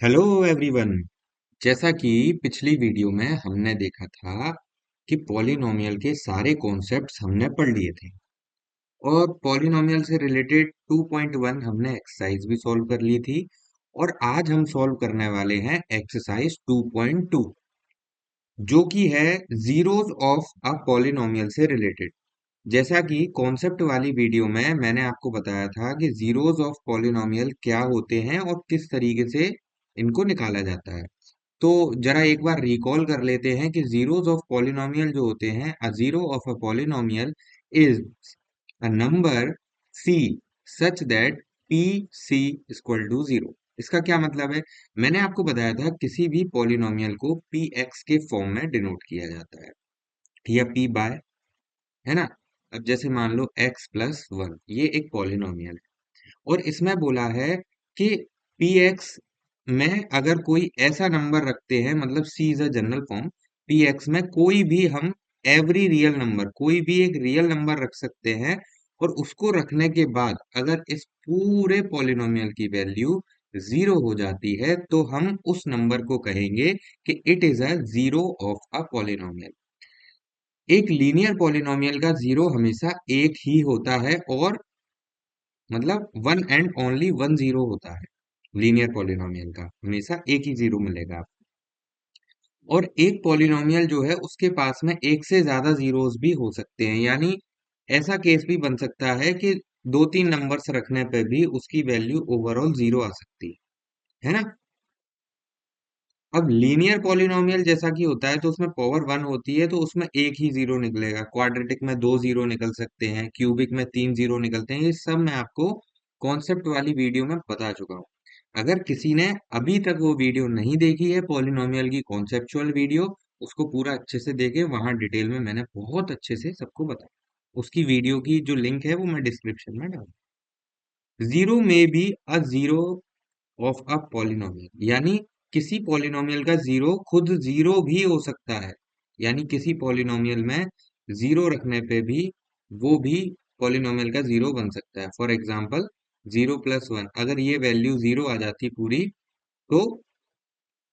Hello everyone. जैसा कि पिछली वीडियो में हमने देखा था कि पॉलिनोमियल के सारे कॉन्सेप्ट्स हमने पढ़ लिए थे और पॉलिनोमियल से रिलेटेड 2.1 हमने एक्सरसाइज भी सॉल्व कर ली थी। और आज हम सॉल्व करने वाले हैं एक्सरसाइज 2.2 जो कि है जीरोस ऑफ अ पॉलिनोमियल से रिलेटेड। जैसा कि कॉन्सेप्ट वाली वीडियो में मैंने आपको बताया था कि जीरोस ऑफ पॉलिनोमियल क्या होते हैं और किस तरीके से इनको निकाला जाता है। तो जरा एक बार रिकॉल कर लेते हैं कि जीरोस ऑफ पॉलिनोमियल जो होते हैं, a zero of a polynomial is a number c such that p c equal to zero. इसका क्या मतलब है? मैंने आपको बताया था किसी भी पॉलिनोमियल को पी एक्स के फॉर्म में डिनोट किया जाता है या पी बाय, है ना। अब जैसे मान लो एक्स प्लस वन, ये एक पॉलिनोमियल है और इसमें बोला है कि पी एक्स में अगर कोई ऐसा नंबर रखते हैं, मतलब c is a general form, P X में कोई भी हम एवरी रियल नंबर, कोई भी एक रियल नंबर रख सकते हैं और उसको रखने के बाद अगर इस पूरे पॉलिनोमियल की वैल्यू जीरो हो जाती है तो हम उस नंबर को कहेंगे कि it is a zero of a polynomial. एक लीनियर पॉलिनोमियल का जीरो हमेशा एक ही होता है और मतलब one and only one zero होता है। लीनियर पॉलिनोमियल का हमेशा एक ही जीरो मिलेगा आपको। और एक पॉलिनोमियल जो है उसके पास में एक से ज्यादा जीरोस भी हो सकते हैं, यानी ऐसा केस भी बन सकता है कि दो तीन नंबर्स रखने पे भी उसकी वैल्यू ओवरऑल जीरो आ सकती है ना। अब लीनियर पॉलिनोमियल जैसा कि होता है तो उसमें पावर वन होती है तो उसमें एक ही जीरो निकलेगा। क्वाड्रेटिक में दो जीरो निकल सकते हैं, क्यूबिक में तीन जीरो निकलते हैं। ये सब मैं आपको कॉन्सेप्ट वाली वीडियो में बता चुका हूँ। अगर किसी ने अभी तक वो वीडियो नहीं देखी है, पॉलिनोमियल की कॉन्सेप्चुअल वीडियो, उसको पूरा अच्छे से देखे। वहां डिटेल में मैंने बहुत अच्छे से सबको बताया। उसकी वीडियो की जो लिंक है वो मैं डिस्क्रिप्शन में डाल। जीरो में be a zero of a polynomial, यानी किसी पॉलिनोमियल का जीरो खुद जीरो भी हो सकता है। यानी किसी पॉलिनोमियल में जीरो रखने पे भी वो भी पॉलिनोमियल का जीरो बन सकता है। For example, zero plus one, अगर ये वैल्यू जीरो आ जाती पूरी तो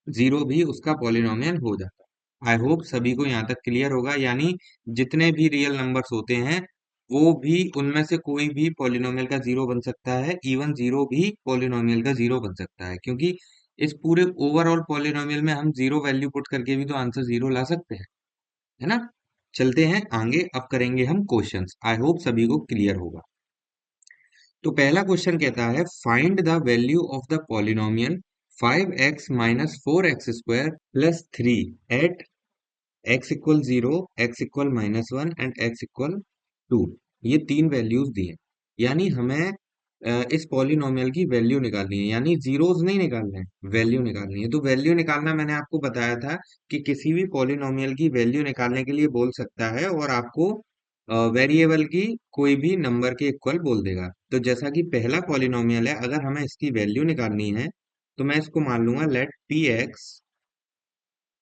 जीरो भी उसका पॉलिनोमियल हो जाता। आई होप सभी को यहाँ तक क्लियर होगा। यानी जितने भी रियल नंबर्स होते हैं वो भी, उनमें से कोई भी पॉलिनोमियल का जीरो बन सकता है। इवन जीरो भी पॉलिनोमियल का जीरो बन सकता है, क्योंकि इस पूरे ओवरऑल पॉलिनोमियल में हम जीरो वैल्यू पुट करके भी तो आंसर जीरो ला सकते हैं, है ना। चलते हैं आगे, अब करेंगे हम क्वेश्चंस। आई होप सभी को क्लियर होगा। तो पहला क्वेश्चन कहता है, find the value of the polynomial 5x minus four x square plus three at x equal zero, x equal minus one and x equal two. ये तीन वैल्यूज दी हैं, यानी हमें इस पॉलिनोमियल की वैल्यू निकालनी है। यानी जीरोस नहीं निकालने हैं, वैल्यू निकालनी है। तो वैल्यू निकालना मैंने आपको बताया था कि किसी भी पॉलिनोमियल की वैल्यू निकालने के लिए बोल सकता है और आपको वेरिएबल की कोई भी नंबर के इक्वल बोल देगा। तो जैसा कि पहला पॉलिनोमियल है, अगर हमें इसकी वैल्यू निकालनी है तो मैं इसको मान लूंगा लेट पी एक्स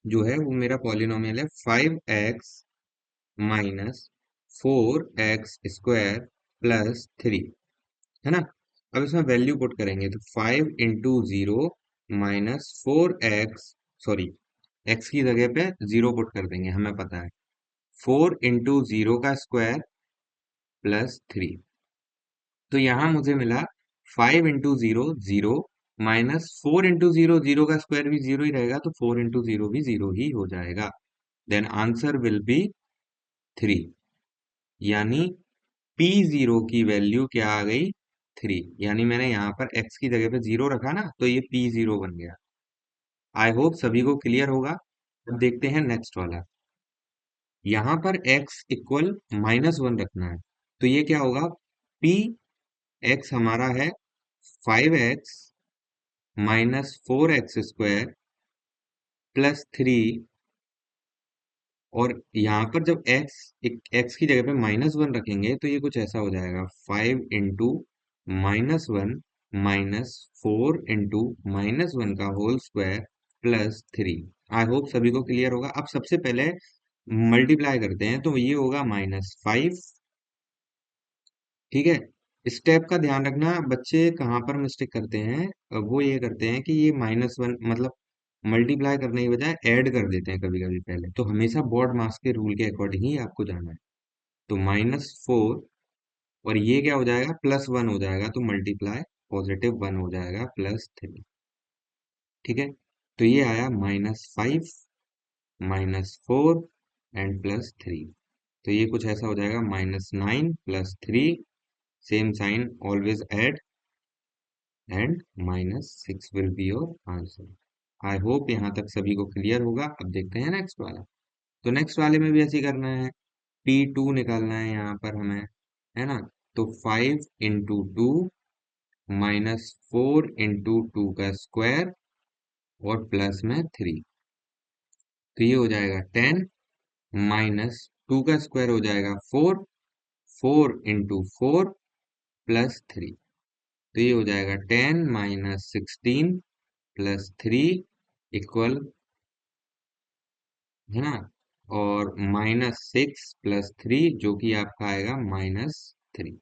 जो है वो मेरा पॉलिनोमियल है 5x minus four x square plus three, है ना। अब इसमें वैल्यू पुट करेंगे तो 5 into 0 minus four x, sorry, x की जगह पे जीरो पुट कर देंगे, हमें पता है। 4 इंटू 0 का स्क्वायर प्लस थ्री। तो यहाँ मुझे मिला 5 into 0 zero, minus 4 into 0, zero का स्क्वायर भी जीरो ही रहेगा तो 4 इंटू 0 भी जीरो ही हो जाएगा। Then answer will be three. यानी पी जीरो की वैल्यू क्या आ गई? थ्री। यानी मैंने यहाँ पर एक्स की जगह पे जीरो रखा ना, तो ये पी जीरो बन गया। आई होप सभी को क्लियर होगा। अब देखते हैं नेक्स्ट वाला। यहाँ पर एक्स इक्वल माइनस वन रखना है, तो ये क्या होगा? पी एक्स हमारा है 5x minus four x square plus three. और यहाँ पर जब एक्स की जगह पे माइनस वन रखेंगे तो ये कुछ ऐसा हो जाएगा, 5 इंटू -1 माइनस 4 इंटू -1 का whole square plus three. I hope सभी को क्लियर होगा। अब सबसे पहले मल्टीप्लाई करते हैं तो ये होगा -5, ठीक है। स्टेप का ध्यान रखना, बच्चे कहाँ पर मिस्टेक करते हैं। वो ये करते हैं कि ये -1 मतलब मल्टीप्लाई करने की बजाय ऐड कर देते हैं कभी कभी पहले। तो हमेशा बोर्ड मास के रूल के अकॉर्डिंग ही आपको जाना है। तो -4 और ये क्या हो जाएगा, +1 हो जाएगा, तो मल्टीप्लाई +1 हो जाएगा +3। ठीक है, तो ये आया -5 -4 एंड +3। तो ये कुछ ऐसा हो जाएगा, -9 +3, same sign always add, and -6 will be your answer. I hope यहाँ तक सभी को क्लियर होगा। अब देखते हैं नेक्स्ट वाला। तो नेक्स्ट वाले में भी ऐसे ही करना है, P2 निकालना है यहाँ पर हमें, है ना। तो 5 × 2 -4 × 2 का स्क्वायर और प्लस में 3। तो ये हो जाएगा 10, -2 का स्क्वायर हो जाएगा 4, 4 × 4 +3। तो ये हो जाएगा 10 -16 +3 इक्वल, है ना, और -6 + 3 जो कि आपका आएगा -3।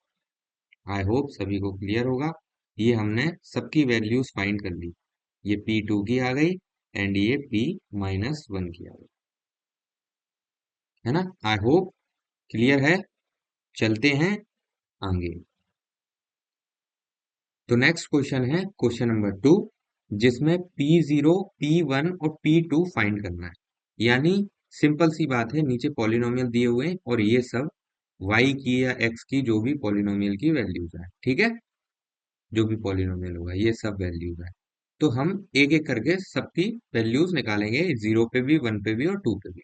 आई होप सभी को क्लियर होगा। ये हमने सबकी वैल्यूज फाइंड कर ली। ये P2 की आ गई एंड ये P-1 की आ गई, है ना। आई होप क्लियर है। चलते हैं आगे। तो नेक्स्ट क्वेश्चन है क्वेश्चन नंबर 2, जिसमें P0, P1 और P2 फाइंड करना है। यानी सिंपल सी बात है, नीचे पॉलिनोमियल दिए हुए हैं और ये सब y की या x की जो भी पॉलिनोमियल की वैल्यूज है, ठीक है, जो भी पॉलिनोमियल होगा ये सब वैल्यूज है। तो हम एक एक करके सबकी वैल्यूज निकालेंगे, 0 पे भी, 1 पे भी और 2 पे भी।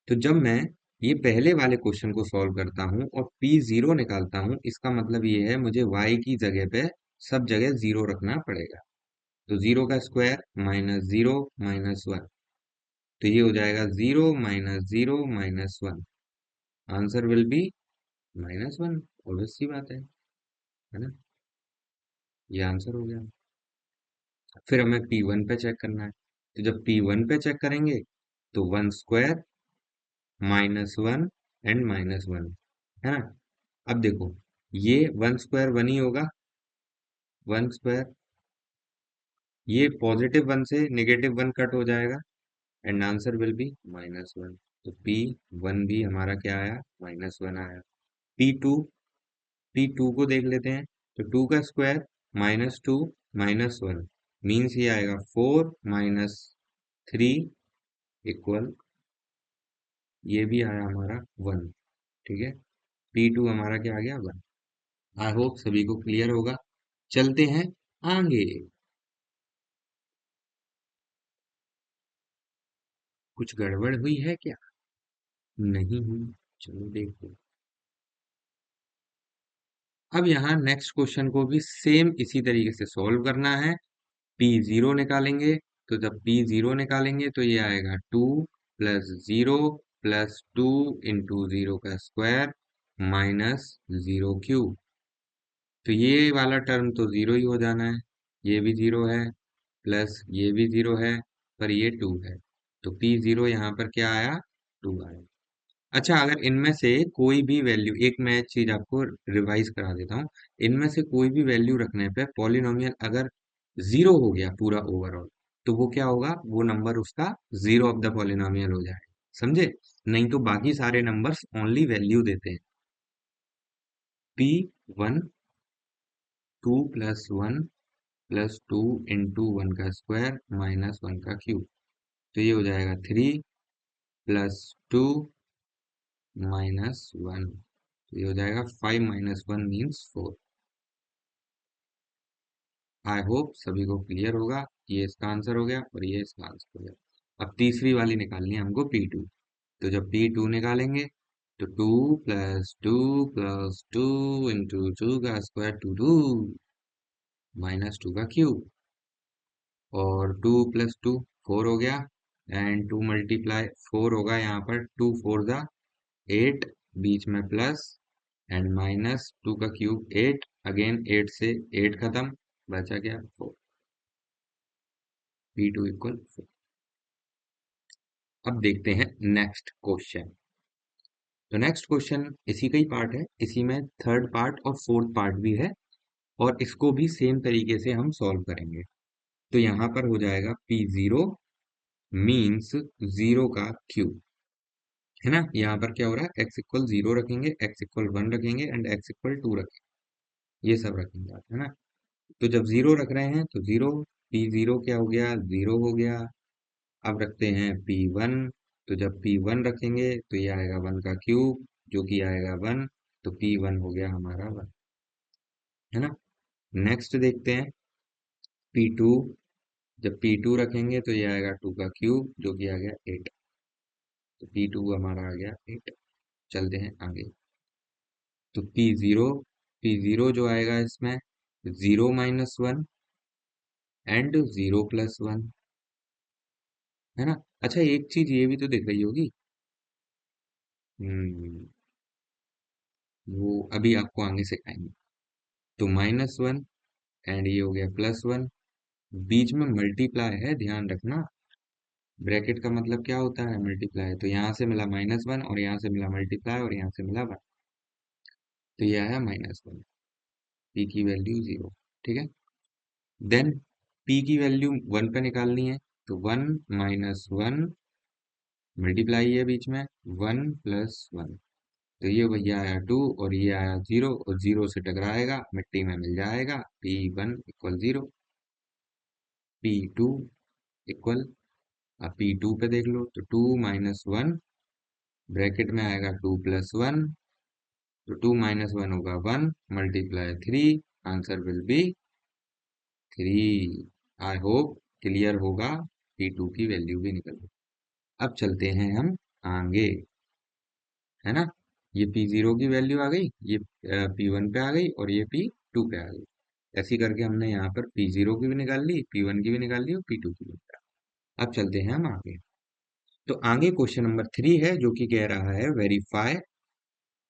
तो जब मैं ये पहले वाले क्वेश्चन को सॉल्व करता हूँ और P0 निकालता हूँ, इसका मतलब ये है मुझे y की जगह पे सब जगह 0 रखना पड़ेगा। तो 0 का स्क्वायर -0 -1, तो ये हो जाएगा 0 -0 -1, आंसर विल बी -1। ऑब्वियस सी बात है ना। ये आंसर हो गया। फिर हमें P1 पे चेक करना है। तो जब P1 पे चेक करेंगे तो 1 स्क्वायर -1 एंड -1, है ना। अब देखो, ये 1 स्क्वायर 1 ही होगा, 1 स्क्वायर, ये +1 से -1 कट हो जाएगा एंड आंसर विल बी -1। तो P1 भी हमारा क्या आया, -1 आया। P2, P2 को देख लेते हैं। तो 2 का स्क्वायर -2 -1 मीन्स ये आएगा 4 -3 इक्वल, ये भी आया हमारा 1। ठीक है, P2 हमारा क्या आ गया, 1। आई होप सभी को क्लियर होगा। चलते हैं आगे। कुछ गड़बड़ हुई है क्या? नहीं हुई। चलो देखते हैं। अब यहाँ नेक्स्ट क्वेश्चन को भी सेम इसी तरीके से सॉल्व करना है। P0 निकालेंगे। तो जब P0 निकालेंगे तो ये आएगा 2 + 0 + 2 × 0 का स्क्वायर -0³ तो ये वाला टर्म तो 0 ही हो जाना है। ये भी 0 है, प्लस ये भी 0 है, पर ये 2 है। तो P0 यहाँ पर क्या आया, 2 आया। अच्छा, अगर इनमें से कोई भी वैल्यू, एक मैं चीज आपको रिवाइज करा देता हूँ। इनमें से कोई भी वैल्यू रखने पे पॉलिनोमियल अगर 0 हो गया पूरा ओवरऑल, तो वो क्या होगा, वो नंबर उसका 0 ऑफ द पॉलिनोमियल हो जाएगा। समझे? नहीं तो बाकी सारे नंबर्स ओनली वैल्यू देते हैं। P1, 2 + 1 + 2 × 1 का स्क्वायर -1 का क्यूब। तो ये हो जाएगा 3 + 2 -1। तो ये हो जाएगा 5 - 1 मीन्स 4। आई होप सभी को क्लियर होगा। ये इसका आंसर हो गया और ये इसका आंसर हो गया। अब तीसरी वाली निकालनी है हमको, P2। तो जब P2 निकालेंगे तो 2 + 2 + 2 × 2 का स्क्वायर 2 -2 का क्यूब, और 2 + 2 4 हो गया, एंड 2 मल्टीप्लाई 4 होगा यहाँ पर, 2 4 ज़ा 8, बीच में प्लस, एंड -2 का क्यूब 8, अगेन 8 से 8 खत्म, बचा क्या 4। P2 equal 4। अब देखते हैं नेक्स्ट क्वेश्चन। तो नेक्स्ट क्वेश्चन इसी का ही पार्ट है, इसी में थर्ड पार्ट और फोर्थ पार्ट भी है, और इसको भी सेम तरीके से हम सॉल्व करेंगे। तो यहाँ पर हो जाएगा P0 मीन्स जीरो का क्यूब, है ना। यहाँ पर क्या हो रहा है, x इक्वल 0 रखेंगे, x इक्वल 1 रखेंगे एंड x इक्वल 2 रखेंगे, ये सब रखेंगे आप, है ना। तो जब जीरो रख रहे हैं तो जीरो, P0 क्या हो गया, 0 हो गया। अब रखते हैं P1, तो जब P1 रखेंगे तो ये आएगा 1 का क्यूब जो कि आएगा 1, तो P1 हो गया हमारा 1, है ना। नेक्स्ट देखते हैं P2, जब P2 रखेंगे तो ये आएगा 2 का क्यूब जो कि आ गया 8, तो P2 हमारा आ गया 8। चलते हैं आगे। तो P0 जो आएगा इसमें 0 माइनस 1 एंड 0 प्लस 1, है ना। अच्छा एक चीज ये भी तो दिख रही होगी, हम्म, वो अभी आपको आगे सिखाएंगे। तो -1 एंड ये हो गया +1, बीच में मल्टीप्लाई है, ध्यान रखना। ब्रैकेट का मतलब क्या होता है, मल्टीप्लाई। तो यहाँ से मिला -1 और यहाँ से मिला मल्टीप्लाई और यहाँ से मिला 1, तो ये आया -1, पी की वैल्यू 0, ठीक है। देन पी की वैल्यू 1 पे निकालनी है, तो 1 माइनस 1 मल्टीप्लाई है बीच में 1 प्लस 1, तो ये भैया आया 2 और ये आया 0, और 0 से टकराएगा मिट्टी में मिल जाएगा, P1 इक्वल 0, P2 इक्वल, अब P2 पे देख लो, तो 2 माइनस 1 ब्रैकेट में आएगा 2 प्लस 1, तो 2 माइनस 1 होगा 1 multiply 3, answer will B 3। I hope clear होगा, P2 की वैल्यू भी निकल गई। अब चलते हैं हम आगे, है ना। ये P0 की वैल्यू आ गई, ये P1 पे आ गई और ये P2 पे आ गई। ऐसी करके हमने यहाँ पर P0 की भी निकाल ली, P1 की भी निकाल ली और P2 की भी निकाल ली। अब चलते हैं हम आगे। तो आगे क्वेश्चन नंबर 3 है जो कि कह रहा है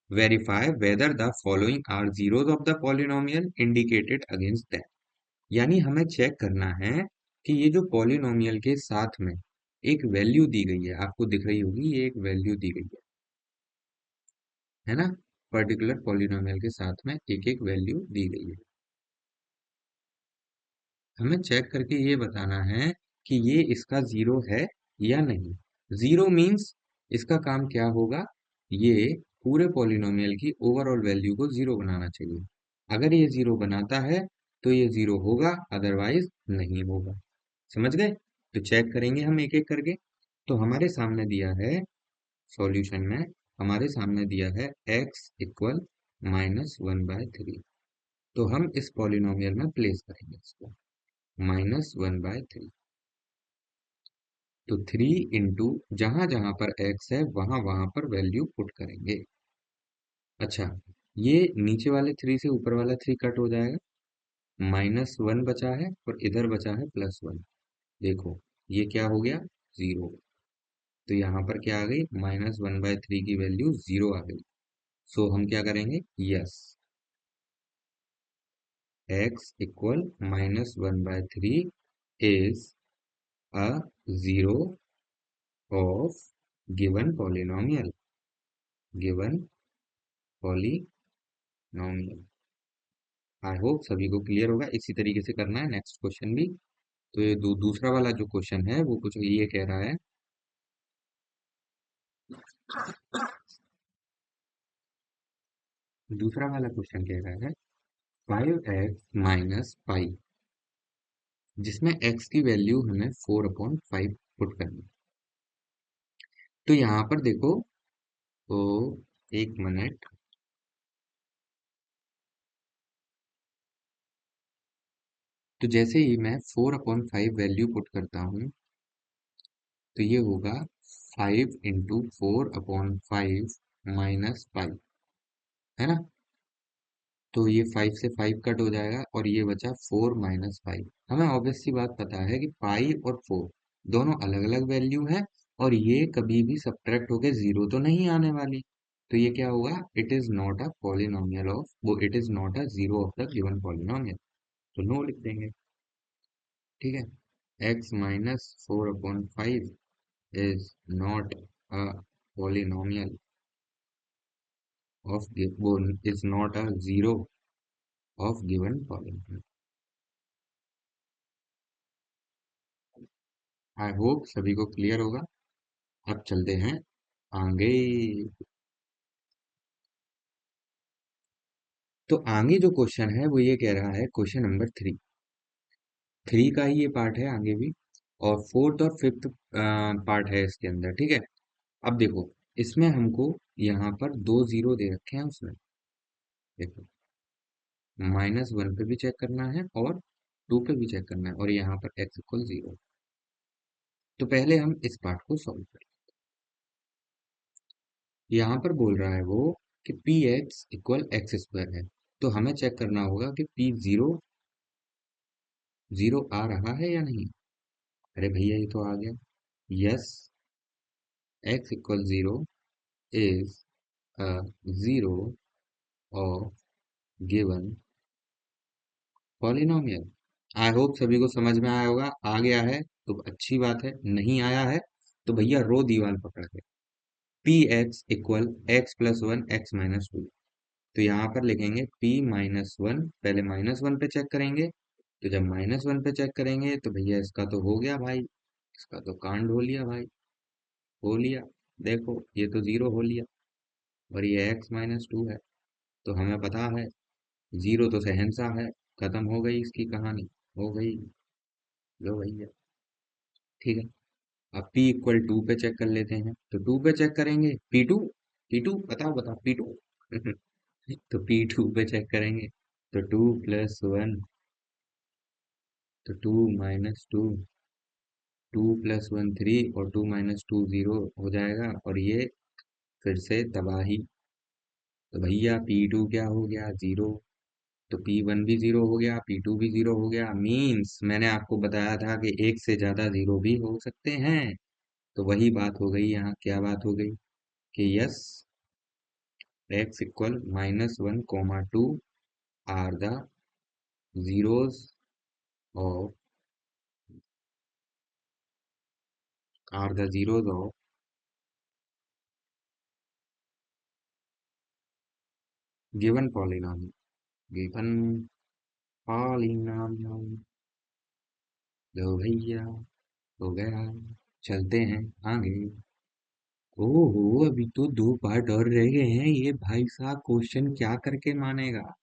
verify whether the following are zeros of the polynomial indicated against that. यानी हमें चेक करना है कि ये जो पॉलिनोमियल के साथ में एक वैल्यू दी गई है, आपको दिख रही होगी, ये एक वैल्यू दी गई है ना। पर्टिकुलर पॉलिनोमियल के साथ में एक एक वैल्यू दी गई है, हमें चेक करके ये बताना है कि ये इसका जीरो है या नहीं। जीरो मीन्स इसका काम क्या होगा, ये पूरे पॉलिनोमियल की ओवरऑल वैल्यू को जीरो बनाना चाहिए। अगर ये जीरो बनाता है तो ये जीरो होगा, अदरवाइज नहीं होगा। समझ गए। तो चेक करेंगे हम एक एक करके। तो हमारे सामने दिया है सॉल्यूशन में, हमारे सामने दिया है x इक्वल -1/3, तो हम इस पॉलिनोमियल में प्लेस करेंगे इसको, -1/3। तो 3 इंटू जहां जहां पर x है वहां वहां पर वैल्यू पुट करेंगे। अच्छा, ये नीचे वाले 3 से ऊपर वाला 3 कट हो जाएगा, -1 बचा है और इधर बचा है +1। देखो ये क्या हो गया, 0। तो यहाँ पर क्या आ गई, -1/3 की वैल्यू 0 आ गई। सो हम क्या करेंगे, yes, x equal -1/3 is a zero of given polynomial, given polynomial। I hope सभी को क्लियर होगा, इसी तरीके से करना है नेक्स्ट क्वेश्चन भी। तो ये दूसरा वाला जो क्वेश्चन है वो कुछ ये कह रहा है, दूसरा वाला क्वेश्चन कह रहा है 5x - 5, जिसमें x की वैल्यू हमें 4/5 पुट करनी है। तो यहाँ पर देखो, तो एक मिनट, तो जैसे ही मैं 4/5 वैल्यू पुट करता हूँ तो ये होगा 5 इंटू 4/5 -5, है ना। तो ये 5 से 5 कट हो जाएगा और ये बचा 4 - 5। हमें ऑब्वियस सी बात पता है कि पाई और 4 दोनों अलग अलग वैल्यू है, और ये कभी भी सब्ट्रैक्ट होके जीरो तो नहीं आने वाली। तो ये क्या होगा, it is not a polynomial of, वो it is not a zero of the given polynomial, तो नो लिख देंगे, ठीक है। x -4/5 is not a polynomial, of वो is not a zero of given polynomial. I hope सभी को clear होगा। अब चलते हैं आगे। तो आगे जो क्वेश्चन है वो ये कह रहा है, क्वेश्चन नंबर 3, 3 का ही ये पार्ट है आगे भी, और फोर्थ और फिफ्थ पार्ट है इसके अंदर, ठीक है। अब देखो, इसमें हमको यहाँ पर दो जीरो दे रखे हैं उसमें, देखो, -1 पे भी चेक करना है और 2 पे भी चेक करना है, और यहाँ पर x इक्वल 0। तो पहले हम इस पार्ट को सॉल्व करें। यहाँ पर बोल रहा है वो कि P X equal x square है, तो हमें चेक करना होगा कि पी जीरो जीरो आ रहा है या नहीं। अरे भैया ये तो आ गया। Yes, x equal 0 is a zero of given polynomial. I hope सभी को समझ में आया होगा। आ गया है तो अच्छी बात है, नहीं आया है तो भैया रो दीवार पकड़ के। P X equal x plus one x minus two, तो यहाँ पर लिखेंगे p -1, पहले -1 पे चेक करेंगे। तो जब -1 पे चेक करेंगे तो भैया इसका तो हो गया भाई, इसका तो कांड हो लिया भाई, हो लिया। देखो ये तो जीरो हो लिया, और ये x-2 है, तो हमें पता है जीरो तो शहंशाह है। खत्म हो गई इसकी कहानी, हो गई। लो भैया, ठीक है। अब p इक्वल 2 पे चेक कर लेते हैं, तो 2 पे चेक करेंगे, p2 बताओ बताओ p2 तो p2 पे चेक करेंगे, तो 2 + 1, तो 2 - 2, 2 + 1 3, और 2 - 2 0 हो जाएगा, और ये फिर से तबाही। तो भैया P2 क्या हो गया, जीरो। तो P1 भी जीरो हो गया, P2 भी जीरो हो गया। मीन्स मैंने आपको बताया था कि एक से ज्यादा जीरो भी हो सकते हैं। तो वही बात हो गई यहाँ, क्या बात हो गई कि yes, x equal -1, 2 are the zeros of given polynomial, given polynomial। लो भैया, हो गया। चलते हैं आगे। ओहो, अभी तो दो पार्ट और रह गए हैं। ये भाई साहब क्वेश्चन क्या करके मानेगा।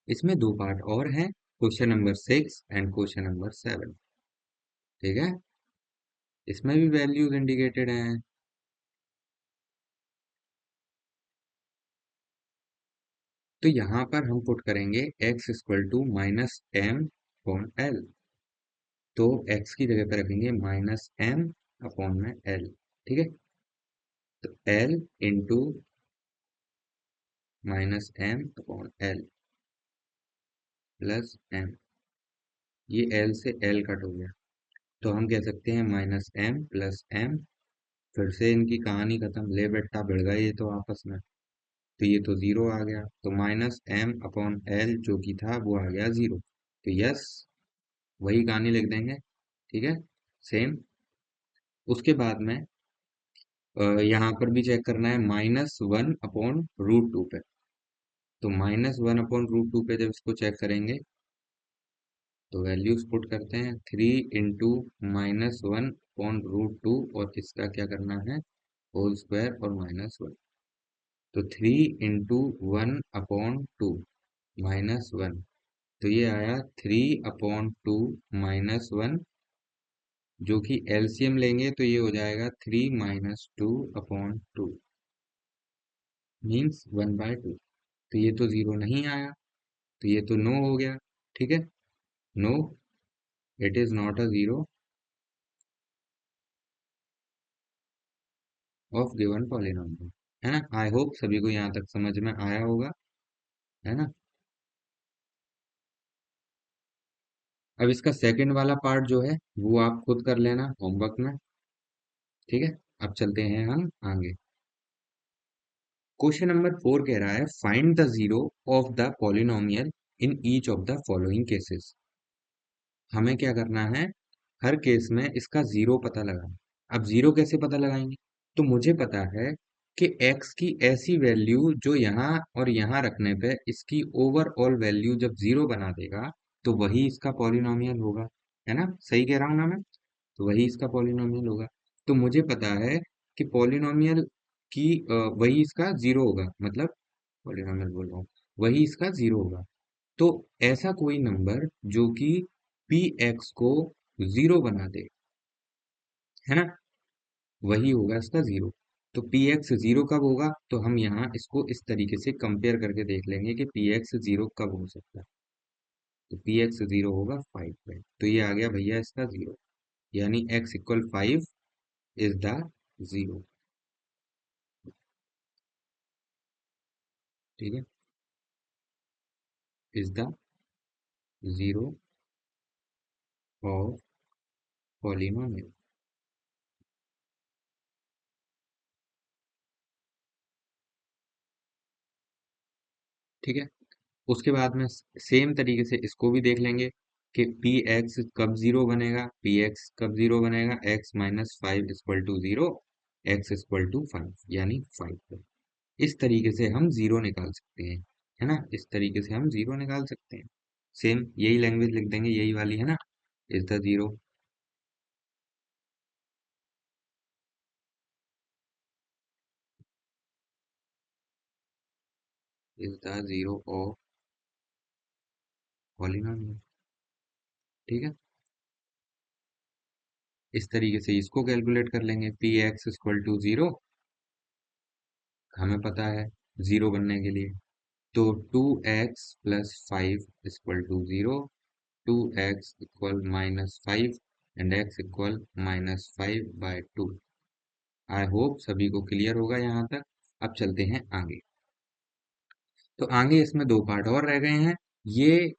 इसमें दो पार्ट और हैं, question number 6 and question number 7, ठीक है। इसमें भी वैल्यूज इंडिकेटेड हैं। तो यहाँ पर हम पुट करेंगे x = -m/l। तो x की जगह पर रखेंगे -m/l, ठीक है। तो l into -m/l plus m, ये l से l कट हो गया, तो हम कह सकते हैं -m प्लस m। फिर से इनकी कहानी खत्म, ले बेटा भिड़ गए ये तो आपस में। तो ये तो जीरो आ गया, तो -m/l जो कि था वो आ गया जीरो। तो यस, वही कहानी लिख देंगे, ठीक है, सेम। उसके बाद में यहाँ पर भी चेक करना है -1/√2 पे। तो -1/√2 पे जब इसको चेक करेंगे तो वैल्यूज पुट करते हैं, 3 इंटू -1/√2, और इसका क्या करना है, होल स्क्वायर और -1। तो 3 इंटू 1/2 -1, तो ये आया 3/2 -1, जो कि एलसीएम लेंगे तो ये हो जाएगा 3 - 2/2, मीन्स 1/2। तो ये तो जीरो नहीं आया, तो ये तो नो हो गया, ठीक है। No, it is not a zero of given polynomial, है ना। आई होप सभी को यहाँ तक समझ में आया होगा, है ना। अब इसका सेकंड वाला पार्ट जो है वो आप खुद कर लेना होमवर्क में, ठीक है। अब चलते हैं हम आगे। क्वेश्चन नंबर 4 कह रहा है, find the zero of the polynomial in each of the following cases. हमें क्या करना है, हर केस में इसका जीरो पता लगाना। अब जीरो कैसे पता लगाएंगे, तो मुझे पता है कि x की ऐसी वैल्यू जो यहाँ और यहाँ रखने पे इसकी ओवरऑल वैल्यू जब जीरो बना देगा, तो वही इसका पॉलिनोमियल होगा। है ना, सही कह रहा हूँ ना मैं? तो वही इसका पॉलिनोमियल होगा। तो मुझे पता है कि पॉलिनोमियल की वही इसका जीरो होगा, मतलब पॉलिनोमियल बोल रहा हूँ, वही इसका जीरो होगा। तो ऐसा कोई नंबर जो कि पी एक्स को जीरो बना दे, है ना, वही होगा इसका जीरो। तो पी एक्स जीरो कब होगा, तो हम यहाँ इसको इस तरीके से कंपेयर करके देख लेंगे कि पी एक्स जीरो कब हो सकता है। तो पी एक्स जीरो होगा 5 पे, तो ये आ गया भैया इसका जीरो, यानी x equal 5 is the zero. ठीक है, is the zero of polynomial. ठीक है, उसके बाद में सेम तरीके से इसको भी देख लेंगे कि पी एक्स कब जीरो बनेगा, पी एक्स कब जीरो बनेगा, X minus five equal to zero, x equal to 5 यानी 5। इस तरीके से हम जीरो निकाल सकते हैं, है ना, इस तरीके से हम जीरो निकाल सकते हैं। सेम यही लैंग्वेज लिख देंगे, यही वाली, है ना, is the zero, is the zero of polynomial. ठीक है, इस तरीके से इसको कैलकुलेट कर लेंगे, P X equal to zero हमें पता है जीरो बनने के लिए। तो 2x plus 5 equal to zero, 2x equal -5 and x equal -5/2। I hope सभी को क्लियर होगा यहाँ तक। अब चलते हैं आगे। तो आगे इसमें दो पार्ट और रह गए हैं। ये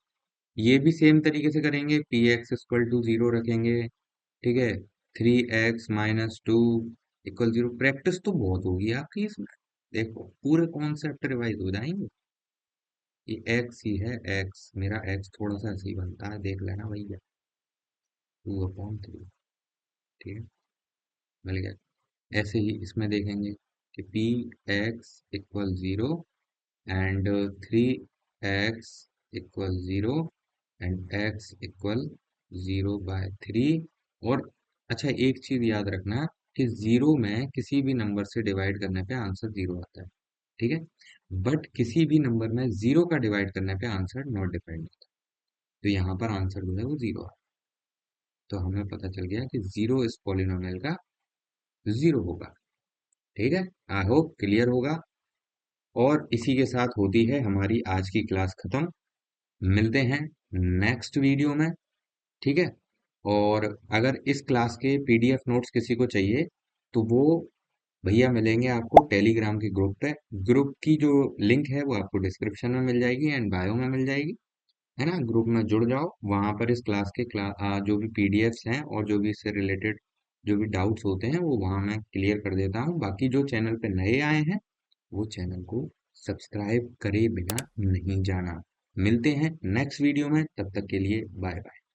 ये भी सेम तरीके से करेंगे, P X equal to zero रखेंगे। ठीक है, 3x - 2 इक्वल जीरो। प्रैक्टिस तो बहुत होगी आपकी इसमें, देखो पूरे कॉन्सेप्ट रिवाइज हो जाएंगे। ये एक्स ही है, एक्स मेरा एक्स थोड़ा सा ऐसे ही बनता है, देख लेना भैया, 2/3। ठीक है, मिल गया। ऐसे ही इसमें देखेंगे कि P X equal zero and 3x equal zero and x equal 0/3। और अच्छा, एक चीज याद रखना कि जीरो में किसी भी नंबर से डिवाइड करने पे आंसर जीरो आता है। ठीक है, बट किसी भी नंबर में जीरो का डिवाइड करने पे आंसर नॉट डिपेंड होता। तो यहाँ पर आंसर जो है वो जीरो है। तो हमें पता चल गया कि जीरो इस पॉलिनोमियल का जीरो होगा। ठीक है, आई होप क्लियर होगा। और इसी के साथ होती है हमारी आज की क्लास खत्म। मिलते हैं नेक्स्ट वीडियो में। ठीक है, और अगर इस क्लास के पीडीएफ नोट्स किसी को चाहिए तो वो भैया मिलेंगे आपको टेलीग्राम के ग्रुप पे। ग्रुप की जो लिंक है वो आपको डिस्क्रिप्शन में मिल जाएगी एंड बायो में मिल जाएगी, है ना। ग्रुप में जुड़ जाओ, वहां पर इस क्लास के जो भी पीडीएफ्स हैं और जो भी इससे रिलेटेड जो भी डाउट्स होते हैं वो वहां मैं क्लियर कर देता हूँ। बाकी जो चैनल पे नए आए हैं वो चैनल को सब्सक्राइब करे बिना नहीं जाना। मिलते हैं नेक्स्ट वीडियो में, तब तक के लिए बाय बाय।